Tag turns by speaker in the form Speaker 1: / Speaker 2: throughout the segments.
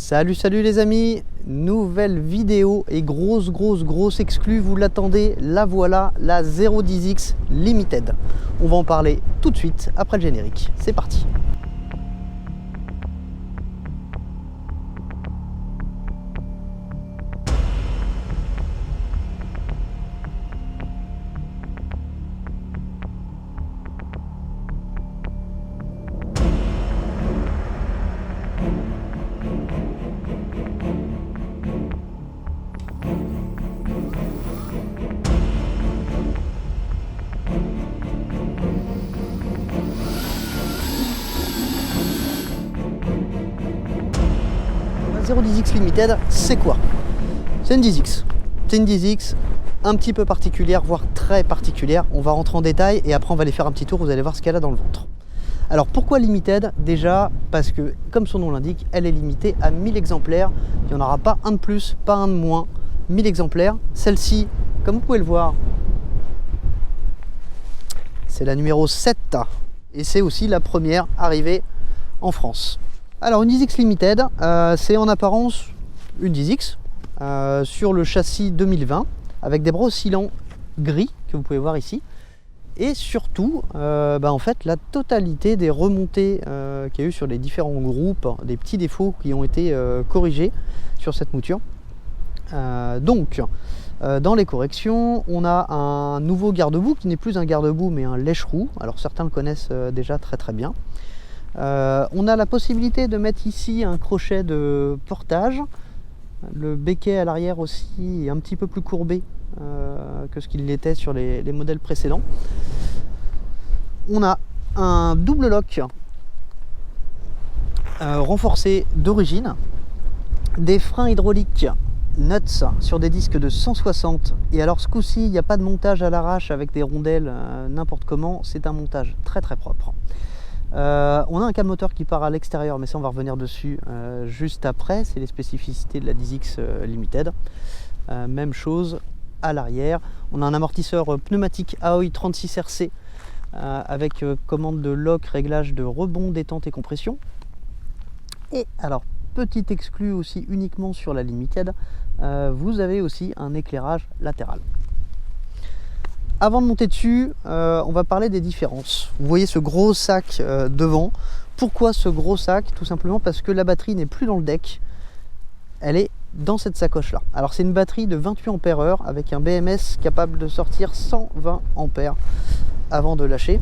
Speaker 1: Salut les amis, nouvelle vidéo et grosse exclue, vous l'attendez, la voilà, la 010X Limited. On va en parler tout de suite après le générique, c'est parti. La 010X Limited, c'est quoi? C'est une 10X. C'est une 10X un petit peu particulière, voire très particulière. On va rentrer en détail et après on va aller faire un petit tour, vous allez voir ce qu'elle a dans le ventre. Alors pourquoi Limited? Déjà parce que, comme son nom l'indique, elle est limitée à 1000 exemplaires. Il n'y en aura pas un de plus, pas un de moins. 1000 exemplaires. Celle-ci, comme vous pouvez le voir, c'est la numéro 7 et c'est aussi la première arrivée en France. Alors une 10X Limited, c'est en apparence une 10X sur le châssis 2020 avec des bras oscillants gris que vous pouvez voir ici et surtout en fait la totalité des remontées qu'il y a eu sur les différents groupes, des petits défauts qui ont été corrigés sur cette mouture. Dans les corrections, on a un nouveau garde-boue qui n'est plus un garde-boue mais un lèche-roue. Alors certains le connaissent déjà très bien. On a la possibilité de mettre ici un crochet de portage. Le béquet à l'arrière aussi est un petit peu plus courbé que ce qu'il l'était sur les modèles précédents. On a un double lock renforcé d'origine, des freins hydrauliques nuts sur des disques de 160, et alors ce coup-ci il n'y a pas de montage à l'arrache avec des rondelles n'importe comment, c'est un montage très propre. On a un câble moteur qui part à l'extérieur, mais ça on va revenir dessus juste après, c'est les spécificités de la 10X Limited. Même chose à l'arrière, on a un amortisseur pneumatique Aoi 36 RC avec commande de lock, réglage de rebond, détente et compression. Et alors, petit exclu aussi uniquement sur la Limited, vous avez aussi un éclairage latéral. Avant de monter dessus, on va parler des différences. Vous voyez ce gros sac devant. Pourquoi ce gros sac? Tout simplement parce que la batterie n'est plus dans le deck, elle est dans cette sacoche là. Alors c'est une batterie de 28 ampères/h avec un BMS capable de sortir 120 ampères avant de lâcher.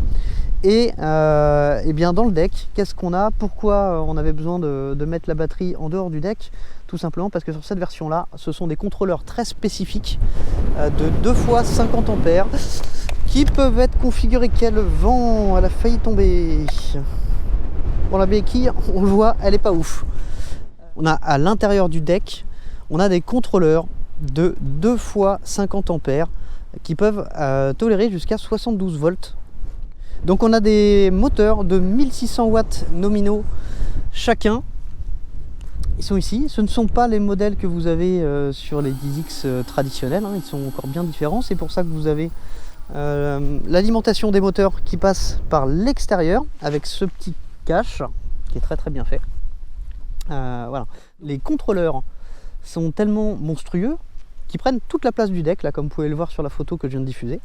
Speaker 1: Et bien dans le deck, qu'est-ce qu'on a? Pourquoi on avait besoin de mettre la batterie en dehors du deck? Tout simplement parce que sur cette version là, ce sont des contrôleurs très spécifiques de 2 fois 50 ampères qui peuvent être configurés. Quel vent, elle a failli tomber. Bon, la béquille, on le voit, elle est pas ouf. On a à l'intérieur du deck, on a des contrôleurs de 2 fois 50 ampères qui peuvent tolérer jusqu'à 72 volts. Donc on a des moteurs de 1600 watts nominaux chacun. Ils sont ici. Ce ne sont pas les modèles que vous avez sur les 10X traditionnels, hein. Ils sont encore bien différents. C'est pour ça que vous avez l'alimentation des moteurs qui passe par l'extérieur avec ce petit cache qui est très bien fait. Voilà. Les contrôleurs sont tellement monstrueux qu'ils prennent toute la place du deck, là, comme vous pouvez le voir sur la photo que je viens de diffuser.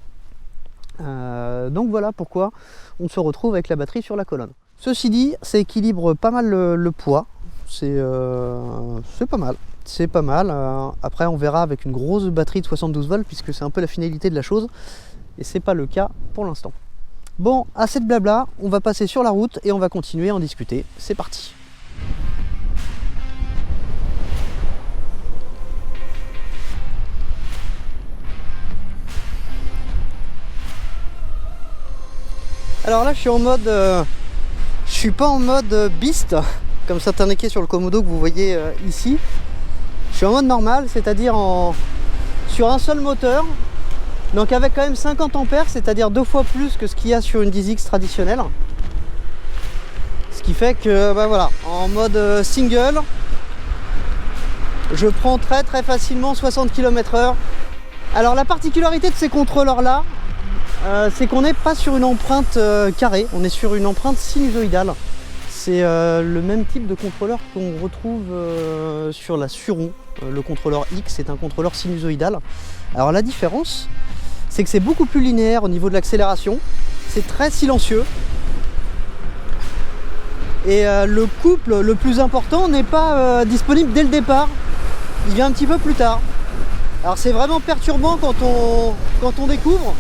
Speaker 1: Donc voilà pourquoi on se retrouve avec la batterie sur la colonne. Ceci dit, ça équilibre pas mal le poids. C'est pas mal. Après on verra avec une grosse batterie de 72 volts puisque c'est un peu la finalité de la chose et c'est pas le cas pour l'instant. Bon, assez de blabla, on va passer sur la route et on va continuer à en discuter. C'est parti. Alors là je suis en mode je suis pas en mode Beast comme c'est indiqué sur le Komodo que vous voyez ici. Je suis en mode normal, c'est-à-dire sur un seul moteur, donc avec quand même 50 ampères, c'est-à-dire 2 fois plus que ce qu'il y a sur une 10X traditionnelle. Ce qui fait que voilà, en mode single, je prends très facilement 60 km/h. Alors la particularité de ces contrôleurs là, c'est qu'on n'est pas sur une empreinte carrée, on est sur une empreinte sinusoïdale. C'est le même type de contrôleur qu'on retrouve sur la Suron. Le contrôleur X est un contrôleur sinusoïdal. Alors la différence, c'est que c'est beaucoup plus linéaire au niveau de l'accélération. C'est très silencieux. Et le couple le plus important n'est pas disponible dès le départ. Il vient un petit peu plus tard. Alors c'est vraiment perturbant quand on découvre.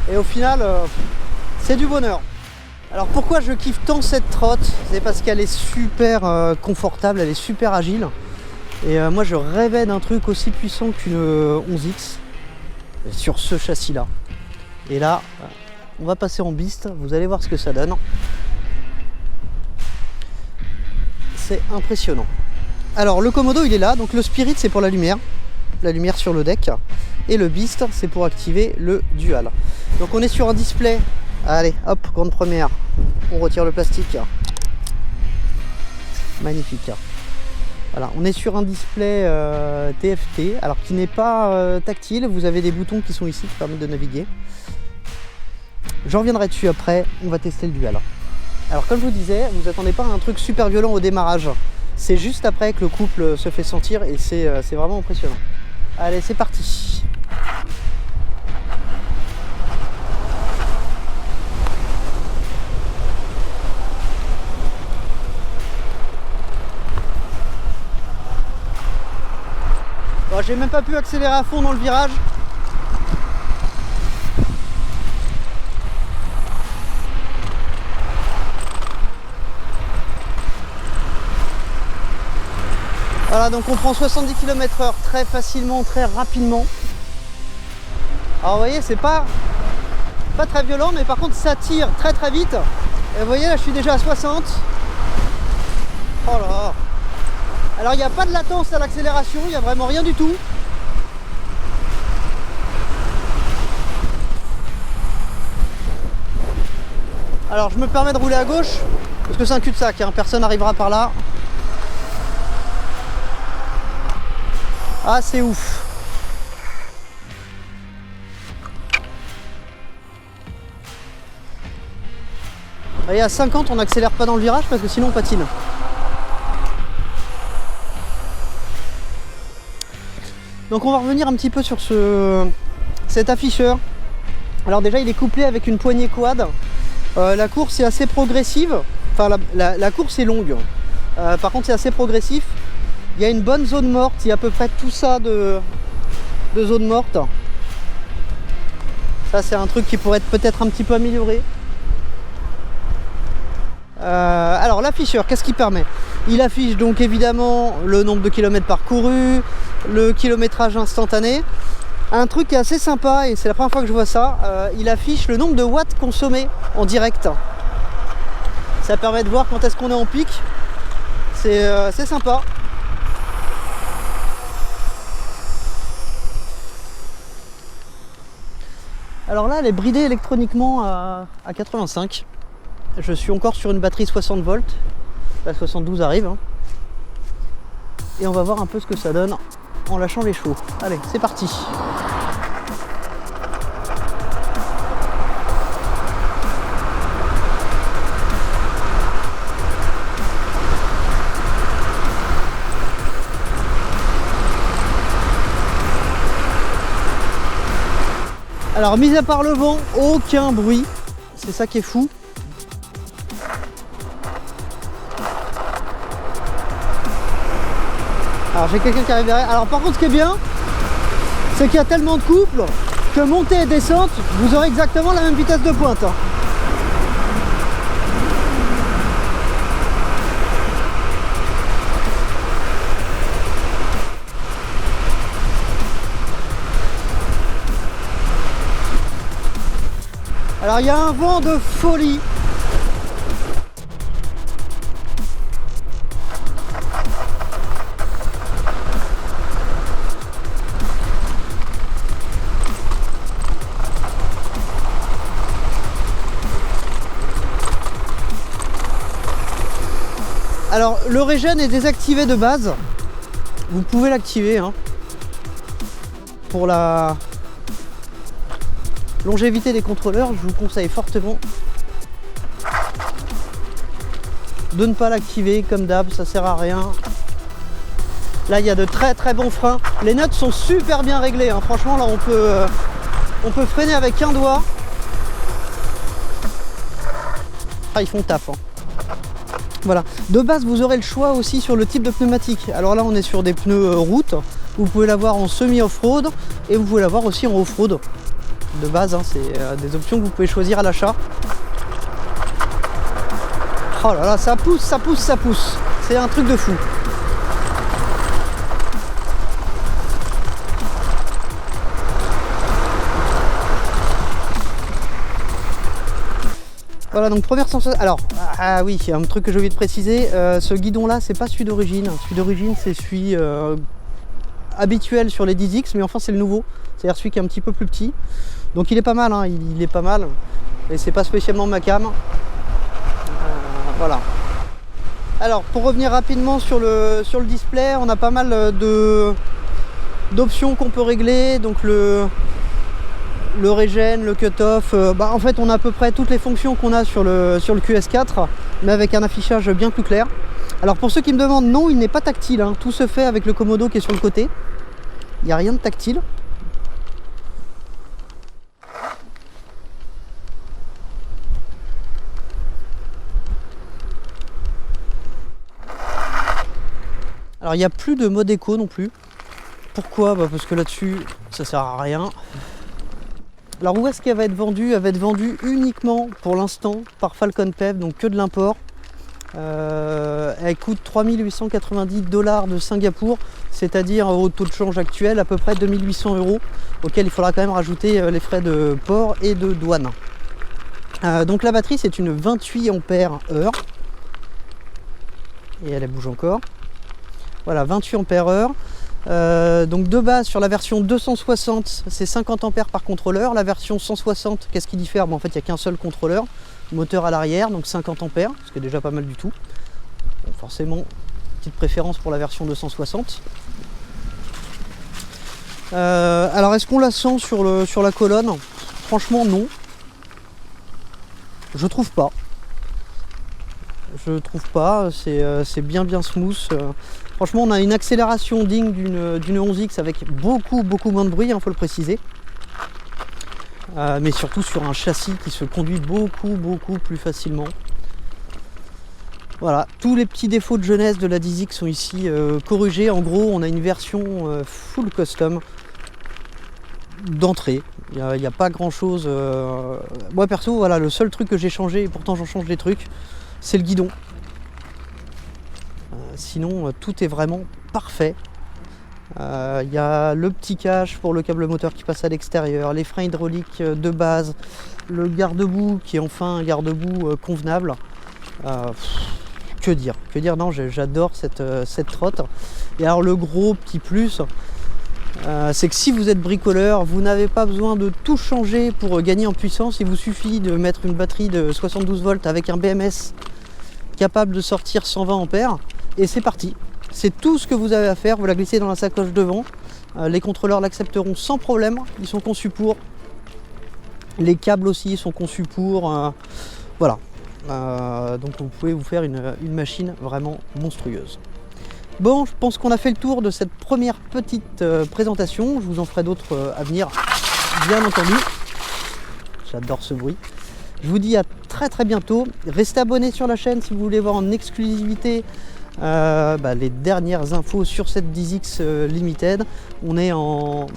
Speaker 1: Et au final, c'est du bonheur. Alors pourquoi je kiffe tant cette trotte? C'est parce qu'elle est super confortable, elle est super agile. Et moi je rêvais d'un truc aussi puissant qu'une 11X sur ce châssis là. Et là, on va passer en Beast, vous allez voir ce que ça donne. C'est impressionnant. Alors le Komodo il est là, donc le Spirit c'est pour la lumière sur le deck. Et le Beast c'est pour activer le dual. Donc on est sur un display. Allez, hop, grande première. On retire le plastique. Magnifique. Voilà, on est sur un display TFT, alors qui n'est pas tactile. Vous avez des boutons qui sont ici qui permettent de naviguer. J'en reviendrai dessus après. On va tester le dual. Alors comme je vous disais, vous attendez pas à un truc super violent au démarrage. C'est juste après que le couple se fait sentir et c'est vraiment impressionnant. Allez, c'est parti. Bon, j'ai même pas pu accélérer à fond dans le virage. Voilà, donc on prend 70 km/h très facilement, très rapidement. Alors vous voyez, c'est pas très violent, mais par contre ça tire très très vite. Et vous voyez, là je suis déjà à 60. Oh là là. Alors il n'y a pas de latence à l'accélération, il n'y a vraiment rien du tout. Alors je me permets de rouler à gauche, parce que c'est un cul-de-sac, hein, personne n'arrivera par là. Ah, c'est ouf. Et à 50, on n'accélère pas dans le virage parce que sinon on patine. Donc on va revenir un petit peu sur cet afficheur. Alors déjà, il est couplé avec une poignée quad. La course est assez progressive. Enfin, la course est longue. Par contre, c'est assez progressif. Il y a une bonne zone morte, il y a à peu près tout ça de zone morte. Ça c'est un truc qui pourrait être peut-être un petit peu amélioré. Alors l'afficheur, qu'est-ce qu'il permet? Il affiche donc évidemment le nombre de kilomètres parcourus, le kilométrage instantané. Un truc qui est assez sympa, et c'est la première fois que je vois ça, il affiche le nombre de watts consommés en direct. Ça permet de voir quand est-ce qu'on est en pic. C'est sympa. Alors là, elle est bridée électroniquement à 85. Je suis encore sur une batterie 60 volts. La 72 arrive. Hein. Et on va voir un peu ce que ça donne en lâchant les chevaux. Allez, c'est parti. Alors, mis à part le vent, aucun bruit. C'est ça qui est fou. Alors, j'ai quelqu'un qui arrive derrière. Alors, par contre, ce qui est bien, c'est qu'il y a tellement de couples que montée et descente, vous aurez exactement la même vitesse de pointe. Alors il y a un vent de folie. Alors le régène est désactivé de base. Vous pouvez l'activer hein, pour la longévité des contrôleurs, je vous conseille fortement. de ne pas l'activer comme d'hab, ça sert à rien. Là il y a de très très bons freins. Les nuts sont super bien réglés, hein. Franchement là on peut freiner avec un doigt. Ah, ils font taf, hein. Voilà, de base vous aurez le choix aussi sur le type de pneumatique. Alors là on est sur des pneus route, vous pouvez l'avoir en semi off-road et vous pouvez l'avoir aussi en off-road. De base, hein, c'est des options que vous pouvez choisir à l'achat. Oh là là, ça pousse, ça pousse, ça pousse. C'est un truc de fou. Voilà, donc première sensation. Alors, ah oui, il y a un truc que j'ai oublié de préciser. Ce guidon là, c'est pas celui d'origine. Celui d'origine, c'est celui habituel sur les 10X, mais enfin c'est le nouveau. C'est-à-dire celui qui est un petit peu plus petit. Donc il est pas mal, hein, il est pas mal. Et c'est pas spécialement ma cam. Voilà. Alors, pour revenir rapidement sur le display, on a pas mal d'options qu'on peut régler. Donc le regen, le cut-off, en fait on a à peu près toutes les fonctions qu'on a sur le QS4, mais avec un affichage bien plus clair. Alors pour ceux qui me demandent, non, il n'est pas tactile, hein. Tout se fait avec le commodo qui est sur le côté. Il n'y a rien de tactile. Alors il n'y a plus de mode éco non plus. Pourquoi? Parce que là-dessus ça sert à rien. Alors où est-ce qu'elle va être vendue? Elle va être vendue uniquement pour l'instant par Falcon PEV, donc que de l'import. Elle coûte 3890 $ de Singapour, c'est-à-dire au taux de change actuel à peu près 2800 €, auquel il faudra quand même rajouter les frais de port et de douane. Donc la batterie c'est une 28 ampères heure et elle bouge encore. Voilà, 28 ampères heure. Donc de base sur la version 260 c'est 50 ampères par contrôleur. La version 160, qu'est-ce qui diffère? En fait il n'y a qu'un seul contrôleur, moteur à l'arrière, donc 50 ampères, ce qui est déjà pas mal du tout. Bon, forcément petite préférence pour la version 260. Alors est-ce qu'on la sent sur la colonne? Franchement non, je trouve pas. C'est bien smooth. Franchement on a une accélération digne d'une 11X avec beaucoup moins de bruit, il faut le préciser. Mais surtout sur un châssis qui se conduit beaucoup plus facilement. Voilà, tous les petits défauts de jeunesse de la 10X sont ici corrigés. En gros on a une version full custom d'entrée. Il n'y a pas grand chose. Moi perso, voilà, le seul truc que j'ai changé, et pourtant j'en change des trucs, c'est le guidon. Sinon tout est vraiment parfait. Il y a le petit cache pour le câble moteur qui passe à l'extérieur, les freins hydrauliques de base, le garde-boue qui est enfin un garde-boue convenable. Que dire, non, j'adore cette trotte. Et alors le gros petit plus, c'est que si vous êtes bricoleur, vous n'avez pas besoin de tout changer pour gagner en puissance. Il vous suffit de mettre une batterie de 72 volts avec un BMS capable de sortir 120 ampères et c'est parti. C'est tout ce que vous avez à faire, vous la glissez dans la sacoche devant. Les contrôleurs l'accepteront sans problème, ils sont conçus pour. Les câbles aussi sont conçus pour. Voilà. Donc vous pouvez vous faire une machine vraiment monstrueuse. Bon, je pense qu'on a fait le tour de cette première petite présentation. Je vous en ferai d'autres à venir, bien entendu. J'adore ce bruit. Je vous dis à très bientôt. Restez abonnés sur la chaîne si vous voulez voir en exclusivité les dernières infos sur cette 10X Limited. On est en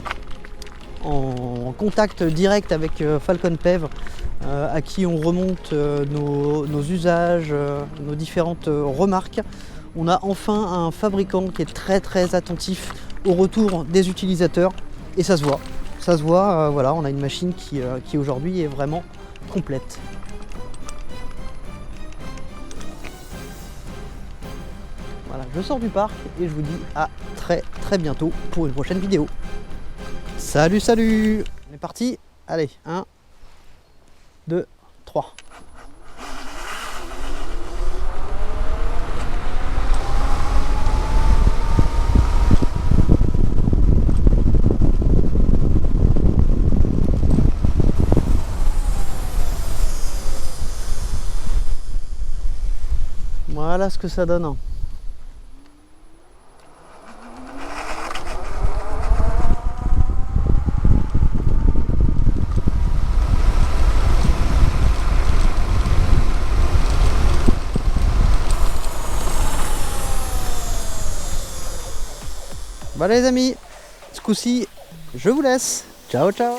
Speaker 1: contact direct avec Falcon PEV, à qui on remonte nos usages, nos différentes remarques. On a enfin un fabricant qui est très attentif au retour des utilisateurs et ça se voit. Voilà, on a une machine qui aujourd'hui est vraiment complète. Voilà, je sors du parc et je vous dis à très bientôt pour une prochaine vidéo. Salut, on est parti. Allez, 1, 2, 3. Voilà. Voilà ce que ça donne. Voilà les amis, ce coup-ci, je vous laisse. Ciao ciao.